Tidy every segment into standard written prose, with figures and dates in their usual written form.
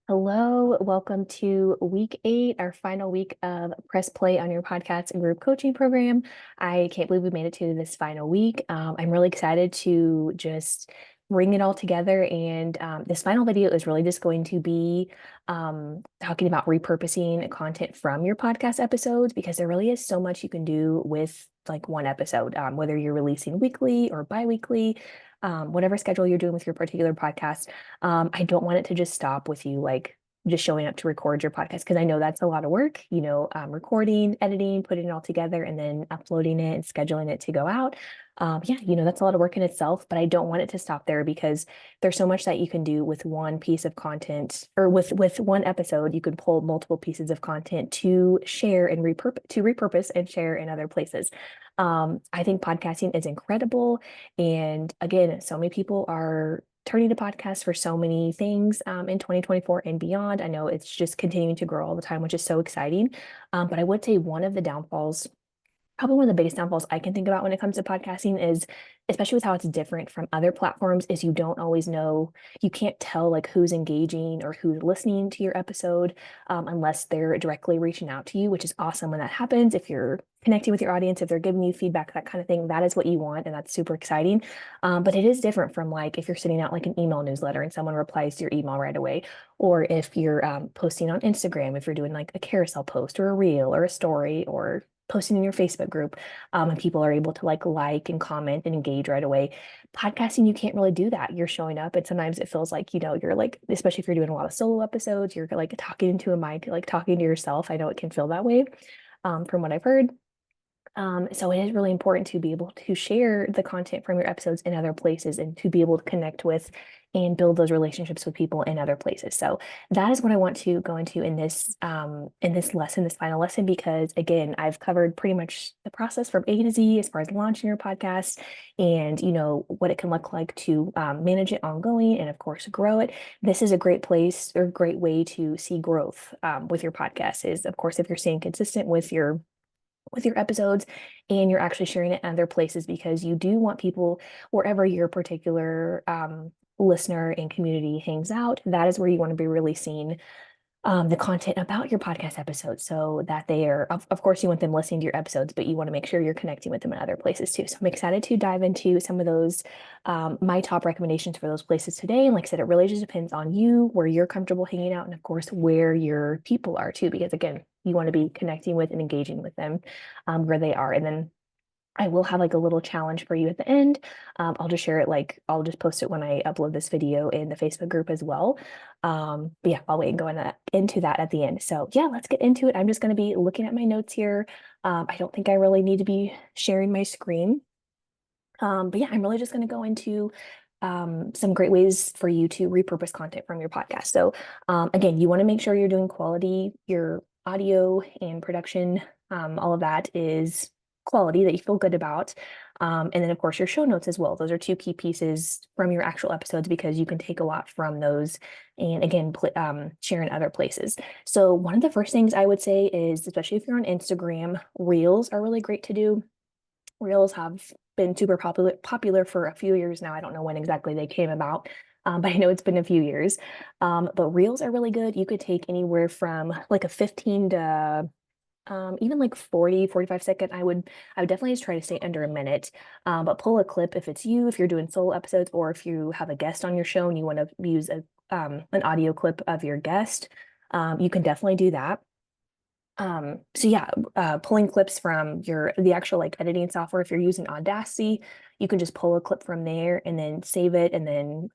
Hello, welcome to week 8, our final week of Press Play on Your Podcast and Group Coaching Program. I can't believe we made it to this final week. I'm really excited to just bring it all together. And this final video is really just going to be talking about repurposing content from your podcast episodes because there really is so much you can do with like one episode, whether you're releasing weekly or bi-weekly. Whatever schedule you're doing with your particular podcast. I don't want it to just stop with you like just showing up to record your podcast because I know that's a lot of work, recording, editing, putting it all together, and then uploading it and scheduling it to go out. Yeah, that's a lot of work in itself, but I don't want it to stop there because there's so much that you can do with one piece of content or with one episode. You can pull multiple pieces of content to share and repurpose and share in other places. I think podcasting is incredible. And again, so many people are turning to podcasts for so many things in 2024 and beyond. I know it's just continuing to grow all the time, which is so exciting. But I would say one of the downfalls, probably one of the biggest downfalls I can think about when it comes to podcasting is, especially with how it's different from other platforms, is you don't always know, you can't tell like who's engaging or who's listening to your episode unless they're directly reaching out to you, which is awesome when that happens. If you're connecting with your audience, if they're giving you feedback, that kind of thing, that is what you want. And that's super exciting. But it is different from like if you're sending out like an email newsletter and someone replies to your email right away, or if you're posting on Instagram, if you're doing like a carousel post or a reel or a story or posting in your Facebook group, and people are able to like and comment and engage right away. Podcasting, you can't really do that. You're showing up, and sometimes it feels like, you're like, especially if you're doing a lot of solo episodes, you're like talking into a mic, like talking to yourself. I know it can feel that way, from what I've heard. So it is really important to be able to share the content from your episodes in other places and to be able to connect with and build those relationships with people in other places. So that is what I want to go into in this lesson, this final lesson, because again, I've covered pretty much the process from A to Z as far as launching your podcast and what it can look like to manage it ongoing and of course grow it. This is a great place or great way to see growth with your podcast is of course if you're staying consistent with your episodes and you're actually sharing it in other places because you do want people wherever your particular listener and community hangs out, that is where you want to be releasing the content about your podcast episodes so that they are, of course, you want them listening to your episodes, but you want to make sure you're connecting with them in other places too. So I'm excited to dive into some of those, my top recommendations for those places today. And like I said, it really just depends on you, where you're comfortable hanging out, and of course, where your people are too, because again, you want to be connecting with and engaging with them where they are. And then I will have like a little challenge for you at the end. I'll just share it, like I'll just post it when I upload this video in the Facebook group as well. But yeah, I'll wait and go into that at the end. So yeah, let's get into it. I'm just going to be looking at my notes here. I don't think I really need to be sharing my screen. But yeah, I'm really just going to go into some great ways for you to repurpose content from your podcast. So again, you want to make sure you're doing quality, your audio and production, all of that is quality that you feel good about. And then of course your show notes as well. Those are two key pieces from your actual episodes because you can take a lot from those and again, share in other places. So one of the first things I would say is, especially if you're on Instagram, reels are really great to do. Reels have been super popular for a few years now. I don't know when exactly they came about, but I know it's been a few years. But reels are really good. You could take anywhere from like a 15 to even like 45 second. I would definitely just try to stay under a minute. But pull a clip if it's you, if you're doing solo episodes, or if you have a guest on your show and you want to use an audio clip of your guest, you can definitely do that. So yeah, pulling clips from the actual like editing software. If you're using Audacity, you can just pull a clip from there and then save it and then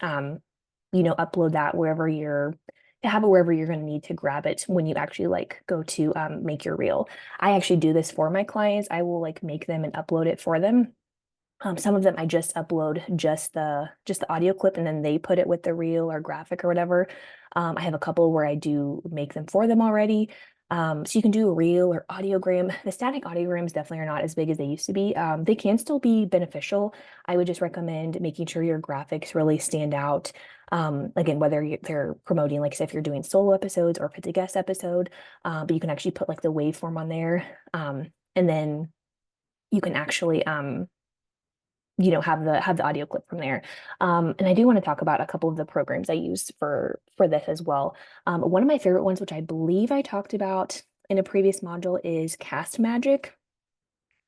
upload that wherever you're going to need to grab it when you actually like go to make your reel. I actually do this for my clients. I will like make them and upload it for them. Some of them I just upload just the audio clip and then they put it with the reel or graphic or whatever. I have a couple where I do make them for them already. So you can do a reel or audiogram. The static audiograms definitely are not as big as they used to be. They can still be beneficial. I would just recommend making sure your graphics really stand out. Again, whether they're promoting, like say if you're doing solo episodes or if it's a guest episode, but you can actually put like the waveform on there. And then you can actually have the audio clip from there. And I do want to talk about a couple of the programs I use for this as well. One of my favorite ones, which I believe I talked about in a previous module, is Cast Magic.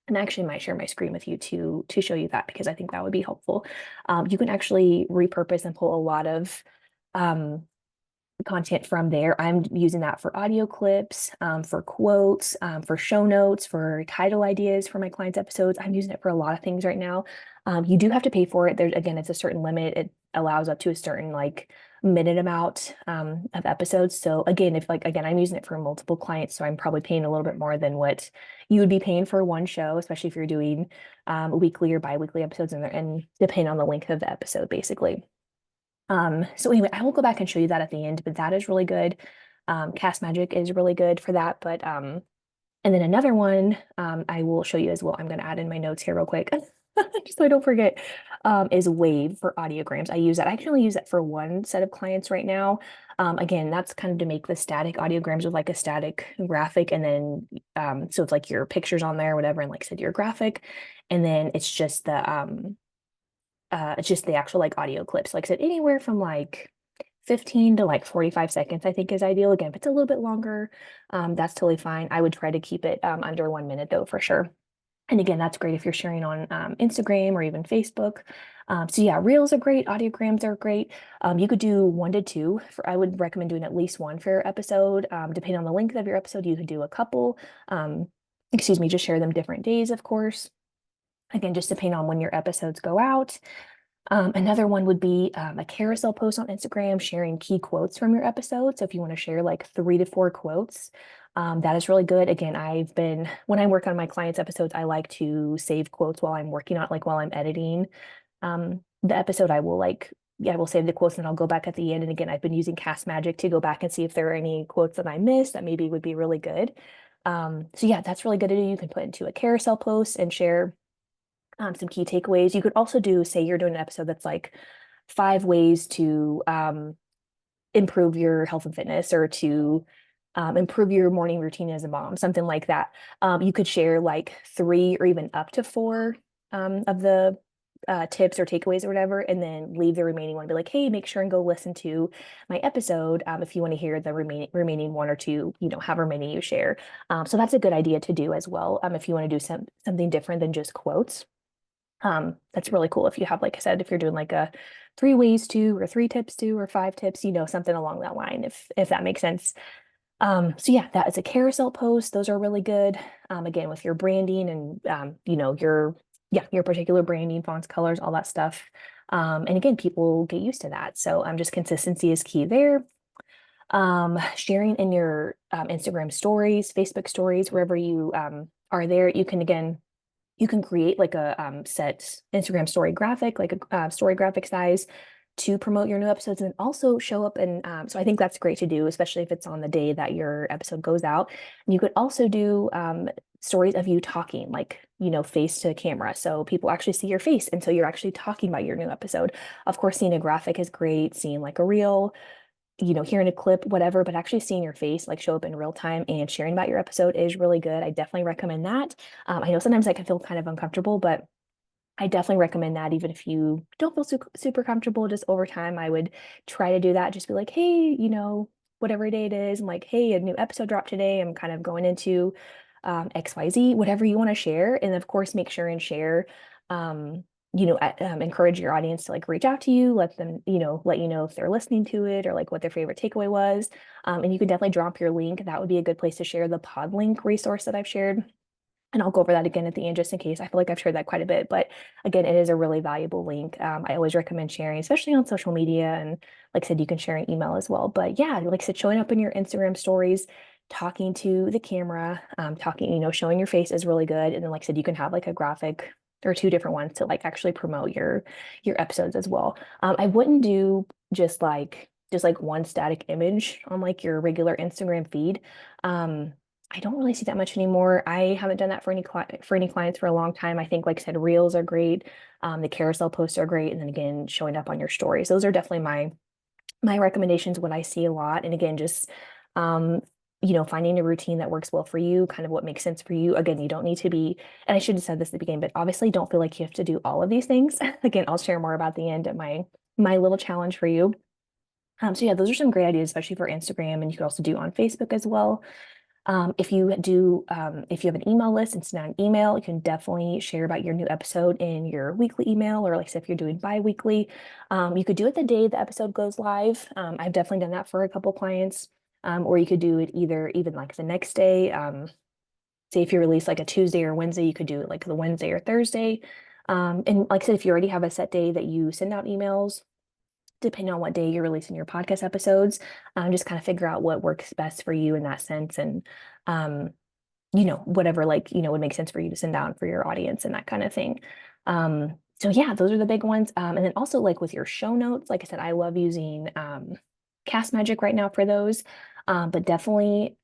And I actually might share my screen with you to show you that because I think that would be helpful. You can actually repurpose and pull a lot of um, content from there. I'm using that for audio clips, for quotes, for show notes, for title ideas for my clients' episodes. I'm using it for a lot of things right now. You do have to pay for it. There's again, it's a certain limit. It allows up to a certain like minute amount of episodes. So again, if like again, I'm using it for multiple clients, so I'm probably paying a little bit more than what you would be paying for one show, especially if you're doing weekly or bi-weekly episodes and depending on the length of the episode, basically. So anyway, I will go back and show you that at the end, but that is really good. Cast Magic is really good for that. But and then another one I will show you as well. I'm going to add in my notes here real quick, just so I don't forget, is Wave for audiograms. I use that. I can only use that for one set of clients right now. Again, that's kind of to make the static audiograms with like a static graphic. And then, so it's like your pictures on there, whatever, and like I said, your graphic. And then it's just the actual like audio clips. Like I said, anywhere from like 15 to like 45 seconds, I think is ideal. Again, if it's a little bit longer, that's totally fine. I would try to keep it under 1 minute though, for sure. And again, that's great if you're sharing on Instagram or even Facebook. So yeah, reels are great, audiograms are great. You could do 1 to 2. I would recommend doing at least one for your episode. Depending on the length of your episode, you could do a couple. Excuse me, just share them different days, of course. Again, just depending on when your episodes go out. Another one would be a carousel post on Instagram sharing key quotes from your episode. So if you want to share like 3 to 4 quotes, that is really good. Again, when I work on my clients' episodes, I like to save quotes while I'm working on, like while I'm editing the episode. I will save the quotes and I'll go back at the end. And again, I've been using Cast Magic to go back and see if there are any quotes that I missed that maybe would be really good. So yeah, that's really good to do. You can put into a carousel post and share some key takeaways. You could also do, say you're doing an episode that's like 5 ways to improve your health and fitness or to improve your morning routine as a mom, something like that. You could share like 3 or even up to 4 of the tips or takeaways or whatever, and then leave the remaining one. Be like, hey, make sure and go listen to my episode if you want to hear the remaining 1 or 2, however many you share. So that's a good idea to do as well if you want to do something different than just quotes. That's really cool if you have, like I said, if you're doing like a 3 ways to, or 3 tips to, or 5 tips, something along that line, if that makes sense. So yeah, that is a carousel post. Those are really good. Again, with your branding and, your particular branding, fonts, colors, all that stuff. And again, people get used to that. So just consistency is key there. Sharing in your Instagram stories, Facebook stories, wherever you are there, you can create like a set Instagram story graphic, like a story graphic size to promote your new episodes and also show up. And so I think that's great to do, especially if it's on the day that your episode goes out. And you could also do stories of you talking, like, face to camera. So people actually see your face. And so you're actually talking about your new episode. Of course, seeing a graphic is great, seeing like a reel, hearing a clip, whatever, but actually seeing your face like show up in real time and sharing about your episode is really good. I definitely recommend that. I know sometimes I can feel kind of uncomfortable, but I definitely recommend that even if you don't feel super comfortable, just over time, I would try to do that. Just be like, hey, whatever day it is, I'm like, hey, a new episode dropped today. I'm kind of going into XYZ, whatever you want to share. And of course, make sure and share encourage your audience to like reach out to you, let you know if they're listening to it or like what their favorite takeaway was. And you can definitely drop your link. That would be a good place to share the pod link resource that I've shared. And I'll go over that again at the end just in case. I feel like I've shared that quite a bit, but again, it is a really valuable link. I always recommend sharing, especially on social media. And like I said, you can share an email as well. But yeah, like I said, showing up in your Instagram stories, talking to the camera, showing your face is really good. And then like I said, you can have like a graphic or 2 different ones to like actually promote your episodes as well. I wouldn't do just like one static image on like your regular Instagram feed. I don't really see that much anymore. I haven't done that for any clients for a long time. I think, like I said, reels are great. The carousel posts are great, and then again, showing up on your stories. Those are definitely my recommendations. What I see a lot, and again, just finding a routine that works well for you, kind of what makes sense for you. Again, you don't need to be, and I should have said this at the beginning, but obviously don't feel like you have to do all of these things. Again, I'll share more about the end of my little challenge for you. So yeah, those are some great ideas, especially for Instagram, and you could also do on Facebook as well. If you have an email list and send out an email, you can definitely share about your new episode in your weekly email, or like say if you're doing bi-weekly, you could do it the day the episode goes live. I've definitely done that for a couple clients. Or you could do it either even like the next day. Say if you release like a Tuesday or Wednesday, you could do it like the Wednesday or Thursday. And like I said, if you already have a set day that you send out emails, depending on what day you're releasing your podcast episodes, just kind of figure out what works best for you in that sense. And, whatever would make sense for you to send out for your audience and that kind of thing. So yeah, those are the big ones. And then also like with your show notes, like I said, I love using Cast Magic right now for those. But definitely,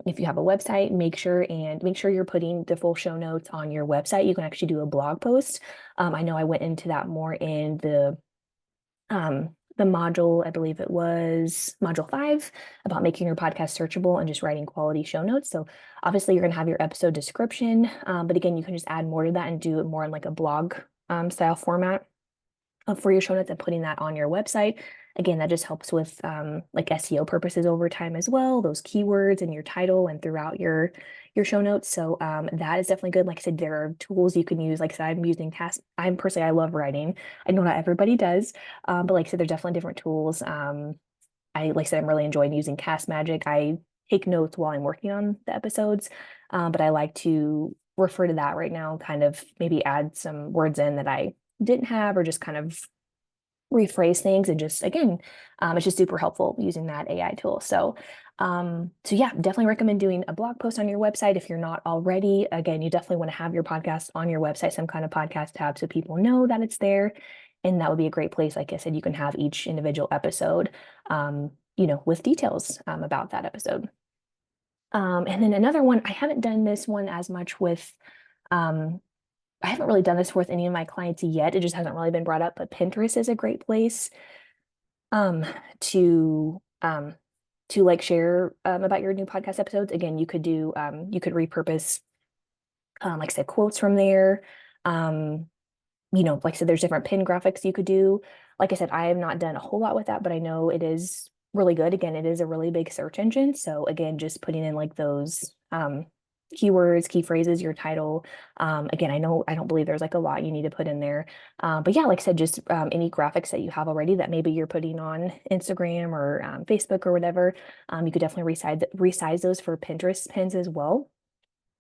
if you have a website, make sure you're putting the full show notes on your website. You can actually do a blog post. I know I went into that more in the module, I believe it was module 5, about making your podcast searchable and just writing quality show notes. So obviously you're going to have your episode description, but again, you can just add more to that and do it more in like a blog style format for your show notes and putting that on your website. Again, that just helps with like SEO purposes over time as well, those keywords in your title and throughout your show notes. So that is definitely good. Like I said, there are tools you can use. Like I said, I'm using Cast. I'm personally, I love writing. I know not everybody does, but like I said, there's definitely different tools. Like I said, I'm really enjoying using Cast Magic. I take notes while I'm working on the episodes, but I like to refer to that right now, kind of maybe add some words in that I didn't have, or just kind of rephrase things. And just again, it's just super helpful using that AI tool. So yeah, definitely recommend doing a blog post on your website if you're not already. Again, you definitely want to have your podcast on your website, some kind of podcast tab, so people know that it's there. And that would be a great place. Like I said, you can have each individual episode, with details about that episode. And then another one, I haven't done this one as much with I haven't really done this with any of my clients yet. It just hasn't really been brought up, but Pinterest is a great place um to um to like share about your new podcast episodes. Again, you could repurpose like I said, quotes from there. Um, like I said, there's different pin graphics you could do. Like I said, I have not done a whole lot with that, but I know it is really good. Again, it is a really big search engine. So again, just putting in like those keywords, key phrases, your title. Again, I don't believe there's like a lot you need to put in there. But yeah, like I said, just any graphics that you have already that maybe you're putting on Instagram or Facebook or whatever, you could definitely resize those for Pinterest pins as well.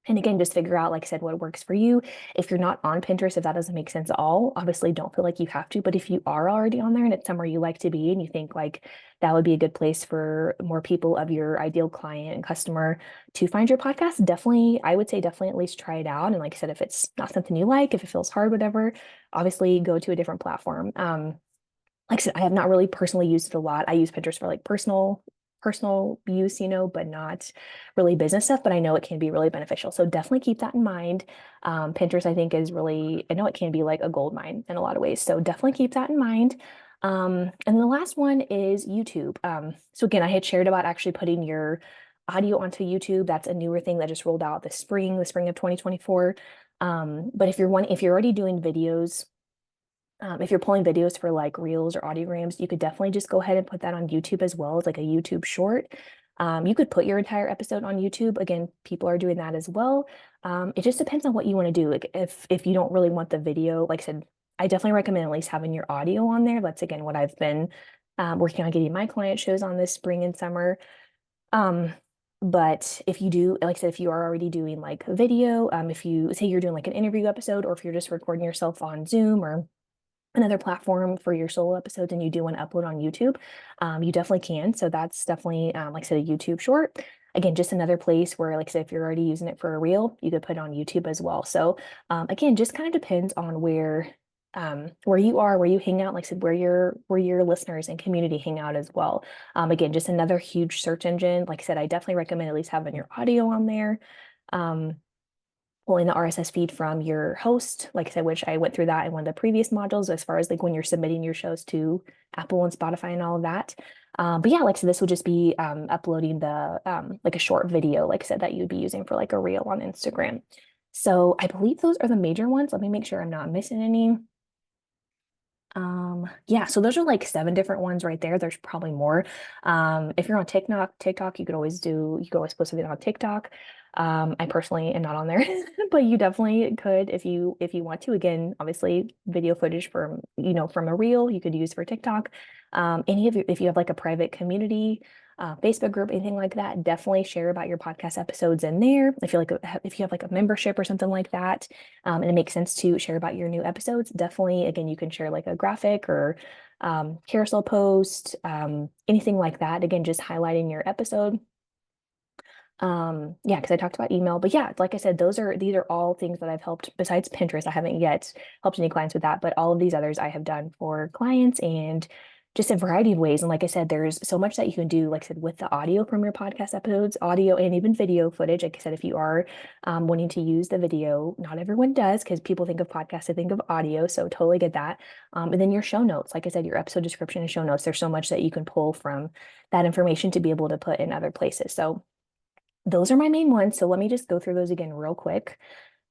And again, just figure out, like I said, what works for you. If you're not on Pinterest, if that doesn't make sense at all, obviously don't feel like you have to. But if you are already on there and it's somewhere you like to be and you think like that would be a good place for more people of your ideal client and customer to find your podcast, definitely, I would say definitely at least try it out. And like I said, if it's not something you like, if it feels hard, whatever, obviously go to a different platform. Like I said, I have not really personally used it a lot. I use Pinterest for like personal use, but not really business stuff, but I know it can be really beneficial. So definitely keep that in mind. Pinterest, I think, is really, I know it can be like a gold mine in a lot of ways. So definitely keep that in mind. And the last one is YouTube. So again, I had shared about actually putting your audio onto YouTube. That's a newer thing that just rolled out the spring of 2024. But if you're already doing videos, if you're pulling videos for like reels or audiograms, you could definitely just go ahead and put that on YouTube as well as like a YouTube short. You could put your entire episode on YouTube. Again, people are doing that as well. It just depends on what you want to do. Like if you don't really want the video, like I said, I definitely recommend at least having your audio on there. That's again what I've been working on getting my client shows on this spring and summer. Um, but if you do, like I said, if you are already doing like a video, if you say you're doing like an interview episode, or if you're just recording yourself on Zoom or another platform for your solo episodes and you do want to upload on YouTube, you definitely can. So that's definitely, like I said, a YouTube short. Again, just another place where, like I said, if you're already using it for a reel, you could put it on YouTube as well. So again, just kind of depends on where you are, where you hang out, like I said, where your listeners and community hang out as well. Again, just another huge search engine. Like I said, I definitely recommend at least having your audio on there. Um, Pulling the RSS feed from your host, like I said, which I went through that in one of the previous modules as far as like when you're submitting your shows to Apple and Spotify and all of that. But yeah, like so this would just be uploading the like a short video, like I said, that you'd be using for like a reel on Instagram. So I believe those are the major ones. Let me make sure I'm not missing any. Yeah, so those are like 7 different ones right there. There's probably more. If you're on TikTok, you could always post something on TikTok. I personally am not on there, but you definitely could if you want to. Again, obviously video footage from a reel you could use for TikTok. Any of you, if you have like a private community, Facebook group, anything like that, definitely share about your podcast episodes in there. If you have like a membership or something like that, and it makes sense to share about your new episodes, definitely, again, you can share like a graphic or carousel post, anything like that. Again, just highlighting your episode. Yeah, because I talked about email, but yeah, like I said, these are all things that I've helped besides Pinterest. I haven't yet helped any clients with that, but all of these others I have done for clients and just a variety of ways. And like I said, there's so much that you can do, like I said, with the audio from your podcast episodes, audio and even video footage. Like I said, if you are wanting to use the video, not everyone does because people think of podcasts, they think of audio. So totally get that. And then your show notes, like I said, your episode description and show notes, there's so much that you can pull from that information to be able to put in other places. So those are my main ones. So let me just go through those again real quick.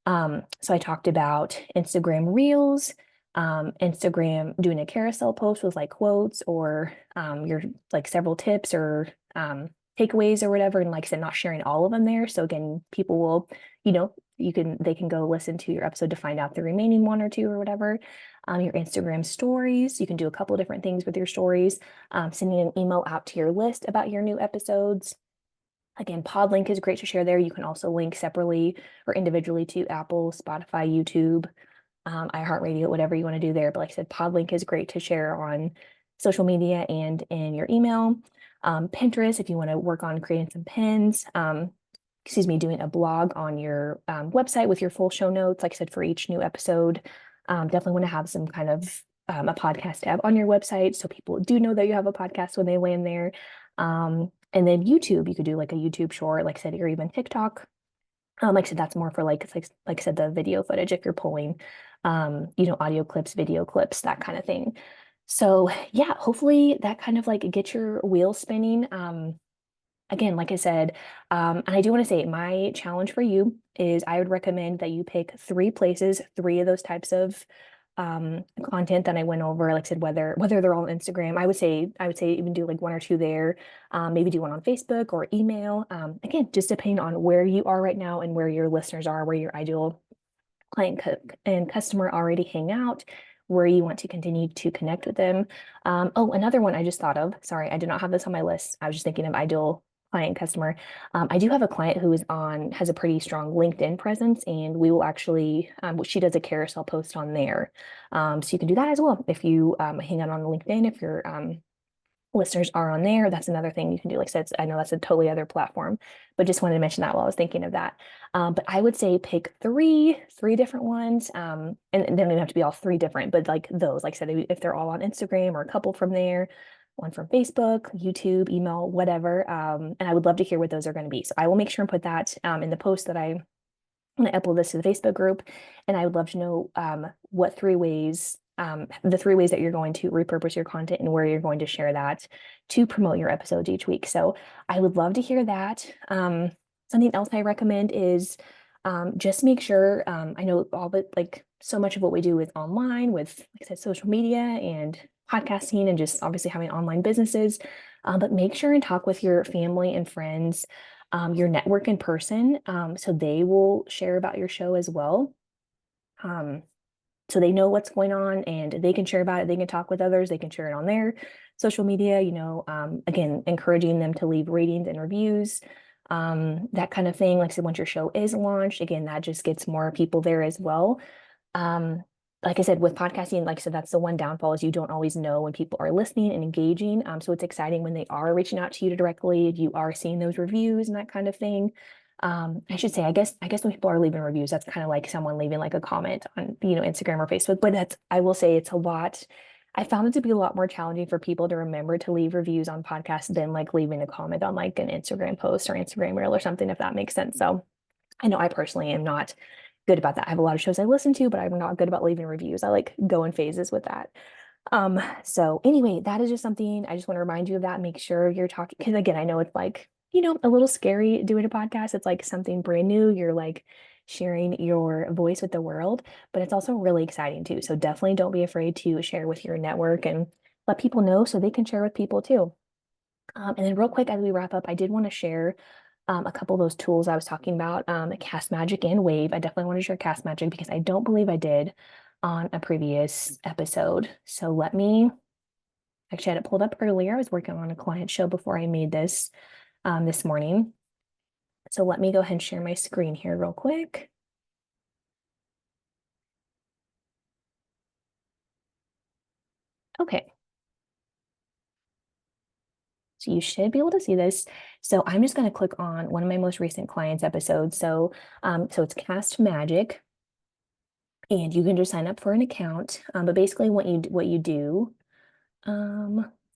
So I talked about Instagram Reels, Instagram doing a carousel post with like quotes or your like several tips or takeaways or whatever. And like I said, not sharing all of them there. So again, people will, they can go listen to your episode to find out the remaining one or two or whatever. Your Instagram stories, you can do a couple different things with your stories. Sending an email out to your list about your new episodes. Again, Podlink is great to share there. You can also link separately or individually to Apple, Spotify, YouTube, iHeartRadio, whatever you want to do there. But like I said, Podlink is great to share on social media and in your email. Pinterest, if you want to work on creating some pins, doing a blog on your website with your full show notes, like I said, for each new episode. Definitely want to have some kind of a podcast tab on your website so people do know that you have a podcast when they land there. And then YouTube, you could do like a YouTube short, like I said, or even TikTok. Like I said, that's more for like I said, the video footage if you're pulling, audio clips, video clips, that kind of thing. So yeah, hopefully that kind of like gets your wheels spinning. Again, like I said, and I do want to say my challenge for you is I would recommend that you pick 3 places, 3 of those types of content that I went over. Like I said, whether they're all on Instagram, I would say even do like 1 or 2 there. Maybe do one on Facebook or email. Again, just depending on where you are right now and where your listeners are, where your ideal client and customer already hang out, where you want to continue to connect with them. Oh, another one I just thought of. Sorry, I did not have this on my list. I was just thinking of ideal client customer. I do have a client who has a pretty strong LinkedIn presence, and we will actually, she does a carousel post on there. So you can do that as well. If you hang out on LinkedIn, if your listeners are on there, that's another thing you can do. Like I said, I know that's a totally other platform, but just wanted to mention that while I was thinking of that. But I would say pick three different ones. And they don't even have to be all 3 different, but like those, like I said, if they're all on Instagram or a couple from there, one from Facebook, YouTube, email, whatever. And I would love to hear what those are going to be. So I will make sure and put that in the post that I'm going to upload this to the Facebook group. And I would love to know what 3 ways, the 3 ways that you're going to repurpose your content and where you're going to share that to promote your episodes each week. So I would love to hear that. Something else I recommend is just make sure, I know all but like so much of what we do is online with, like I said, social media and podcasting and just obviously having online businesses. But make sure and talk with your family and friends, your network in person, so they will share about your show as well. Um, so they know what's going on and they can share about it. They can talk with others. They can share it on their social media, again, encouraging them to leave ratings and reviews, that kind of thing. Like I said, once your show is launched, again, that just gets more people there as well. Um, like I said, with podcasting, like I said, that's the one downfall is you don't always know when people are listening and engaging. So it's exciting when they are reaching out to you directly, you are seeing those reviews and that kind of thing. I should say, I guess when people are leaving reviews, that's kind of like someone leaving like a comment on, Instagram or Facebook, but I will say it's a lot. I found it to be a lot more challenging for people to remember to leave reviews on podcasts than like leaving a comment on like an Instagram post or Instagram reel or something, if that makes sense. So I know I personally am not good about that. I have a lot of shows I listen to, but I'm not good about leaving reviews. I like go in phases with that. So anyway, that is just something I just want to remind you of that. Make sure you're talking, because again, I know it's like, a little scary doing a podcast. It's like something brand new. You're like sharing your voice with the world, but it's also really exciting too. So definitely don't be afraid to share with your network and let people know so they can share with people too. And then real quick, as we wrap up, I did want to share a couple of those tools I was talking about, Cast Magic and Wave. I definitely want to share Cast Magic because I don't believe I did on a previous episode. So let me, actually, I had it pulled up earlier. I was working on a client show before I made this this morning. So let me go ahead and share my screen here real quick. Okay. So you should be able to see this. So I'm just going to click on one of my most recent clients episodes. So it's Cast Magic, and you can just sign up for an account. But basically, what you do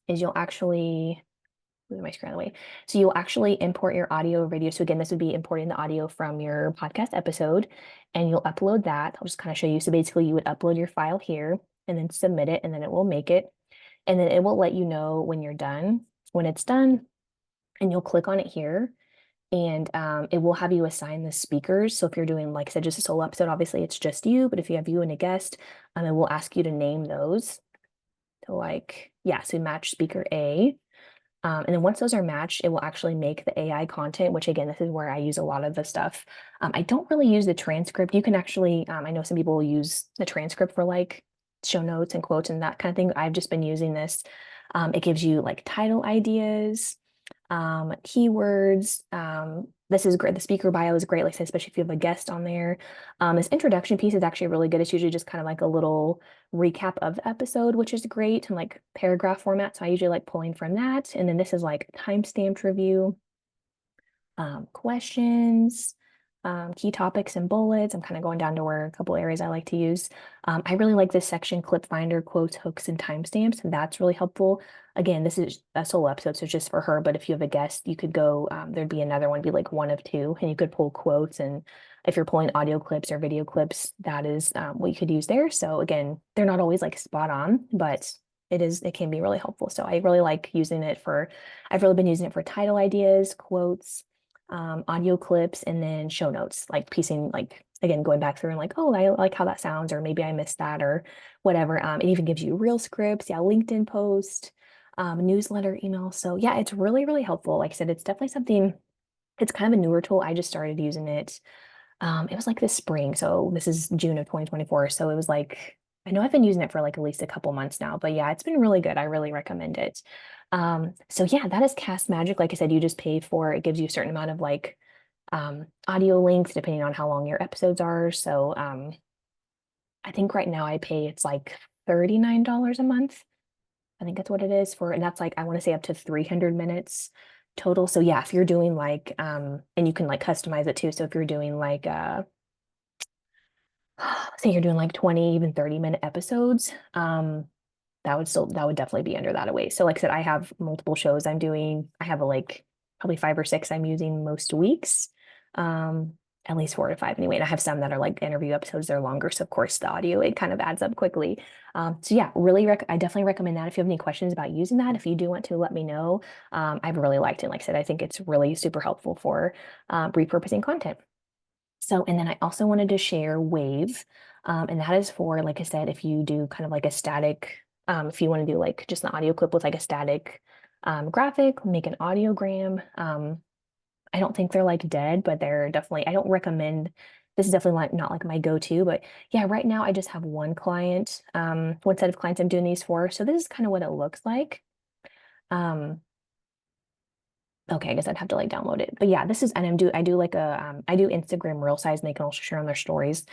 is you'll actually move my screen away. So you'll actually import your audio or video. So again, this would be importing the audio from your podcast episode, and you'll upload that. I'll just kind of show you. So basically, you would upload your file here and then submit it, and then it will make it, and then it will let you know when you're done. When it's done, and you'll click on it here, and it will have you assign the speakers. So if you're doing, like I said, just a solo episode, obviously it's just you, but if you have you and a guest, it will ask you to name those. So like, yeah, so match speaker A. And then once those are matched, it will actually make the AI content, which again, this is where I use a lot of the stuff. I don't really use the transcript. You can actually, I know some people will use the transcript for like show notes and quotes and that kind of thing. I've just been using this. It gives you like title ideas, keywords. This is great. The speaker bio is great, like I said, especially if you have a guest on there. This introduction piece is actually really good. It's usually just kind of like a little recap of the episode, which is great, and like paragraph format. So I usually like pulling from that. And then this is like time-stamped review, questions, key topics and bullets. I'm kind of going down to where a couple areas I like to use. I really like this section, clip finder, quotes, hooks, and timestamps. That's really helpful. Again, this is a solo episode, so it's just for her. But if you have a guest, you could go, there'd be another one, be like one of two, and you could pull quotes. And if you're pulling audio clips or video clips, that is what you could use there. So again, they're not always like spot on, but it can be really helpful. So I really like using it for, I've really been using it for title ideas, quotes, audio clips, and then show notes, like piecing, like again, going back through and like, oh, I like how that sounds, or maybe I missed that, or whatever. It even gives you real scripts, yeah, LinkedIn post, newsletter, email. So yeah, it's really, really helpful. Like I said, it's definitely something, it's kind of a newer tool. I just started using it. It was like this spring. So this is June of 2024. So it was like, I know I've been using it for like at least a couple months now, but yeah, it's been really good. I really recommend it. So yeah, that is Cast Magic. Like I said, you just pay for, it gives you a certain amount of like audio length depending on how long your episodes are. So I think right now I pay, it's like $39 a month. I think that's what it is for, and that's like, I want to say up to 300 minutes total. So yeah, if you're doing like, and you can like customize it too. So if you're doing like, say you're doing like 20, even 30-minute episodes, that would definitely be under that away. So like I said, I have multiple shows I'm doing. I have like probably 5 or 6 I'm using most weeks. At least 4 to 5 anyway. And I have some that are like interview episodes, they're longer. So of course the audio, it kind of adds up quickly. So yeah, I definitely recommend that. If you have any questions about using that, if you do want to, let me know. I've really liked it. Like I said, I think it's really super helpful for repurposing content. So, and then I also wanted to share Wave, and that is for, like I said, if you do kind of like a static, if you want to do like just an audio clip with like a static graphic, make an audiogram. I don't think they're like dead, but they're definitely, I don't recommend, this is definitely like not like my go-to, but yeah, right now I just have one client, one set of clients I'm doing these for. So this is kind of what it looks like. Um, Okay, I guess I'd have to like download it. But yeah, this is, and I do like I do Instagram real size, and they can also share on their stories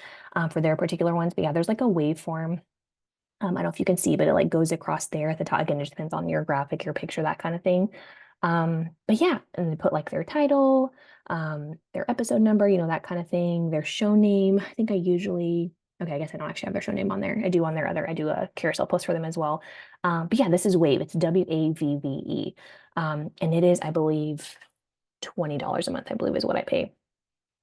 for their particular ones. But yeah, there's like a waveform. I don't know if you can see, but it like goes across there at the top. Again, it just depends on your graphic, your picture, that kind of thing. But yeah, and they put like their title, their episode number, that kind of thing, their show name. I think I usually, okay, I guess I don't actually have their show name on there. I do a carousel post for them as well. But yeah, this is Wave. It's WAVVE. And it is, I believe, $20 a month, I believe is what I pay.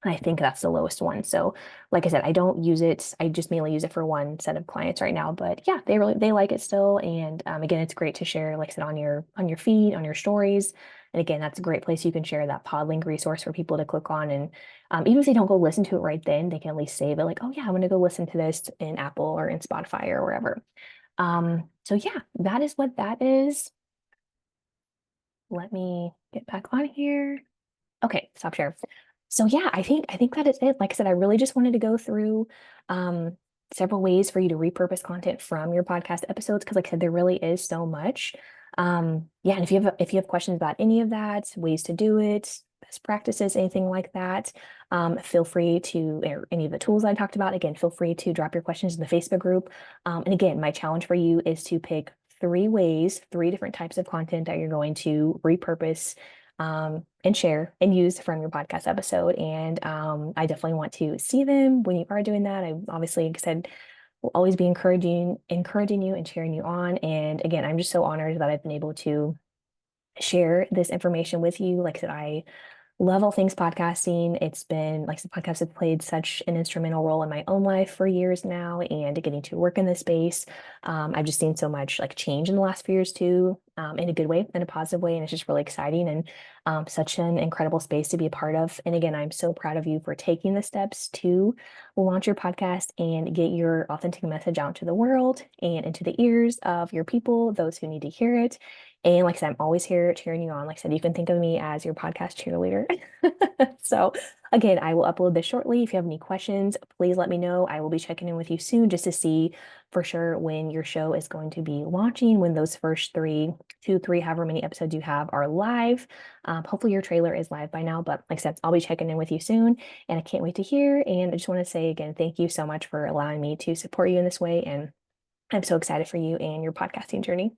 I think that's the lowest one. So, like I said, I don't use it. I just mainly use it for one set of clients right now. But yeah, they like it still. And again, it's great to share, like I said, on your feed, on your stories. And again, that's a great place you can share that Podlink resource for people to click on. And even if they don't go listen to it right then, they can at least save it. Like, oh yeah, I'm gonna go listen to this in Apple or in Spotify or wherever. So yeah, that is what that is. Let me get back on here. Okay, stop share. So yeah, I think that is it. Like I said, I really just wanted to go through um several ways for you to repurpose content from your podcast episodes because like I said, there really is so much. Yeah, and if you have questions about any of that, ways to do it, best practices, anything like that, feel free to, or any of the tools I talked about, again, feel free to drop your questions in the Facebook group. And again, my challenge for you is to pick three different types of content that you're going to repurpose and share and use from your podcast episode. And I definitely want to see them when you are doing that. I obviously, like I said, will always be encouraging you and cheering you on. And again, I'm just so honored that I've been able to share this information with you. Like I said, I love all things podcasting. It's been like the podcast have played such an instrumental role in my own life for years now, and getting to work in this space. I've just seen so much like change in the last few years too, in a good way, in a positive way, and it's just really exciting and such an incredible space to be a part of. And again, I'm so proud of you for taking the steps to launch your podcast and get your authentic message out to the world and into the ears of your people, those who need to hear it. And like I said, I'm always here cheering you on. Like I said, you can think of me as your podcast cheerleader. So again, I will upload this shortly. If you have any questions, please let me know. I will be checking in with you soon just to see for sure when your show is going to be launching, when those first two, three, however many episodes you have are live. Hopefully your trailer is live by now, but like I said, I'll be checking in with you soon and I can't wait to hear. And I just want to say again, thank you so much for allowing me to support you in this way. And I'm so excited for you and your podcasting journey.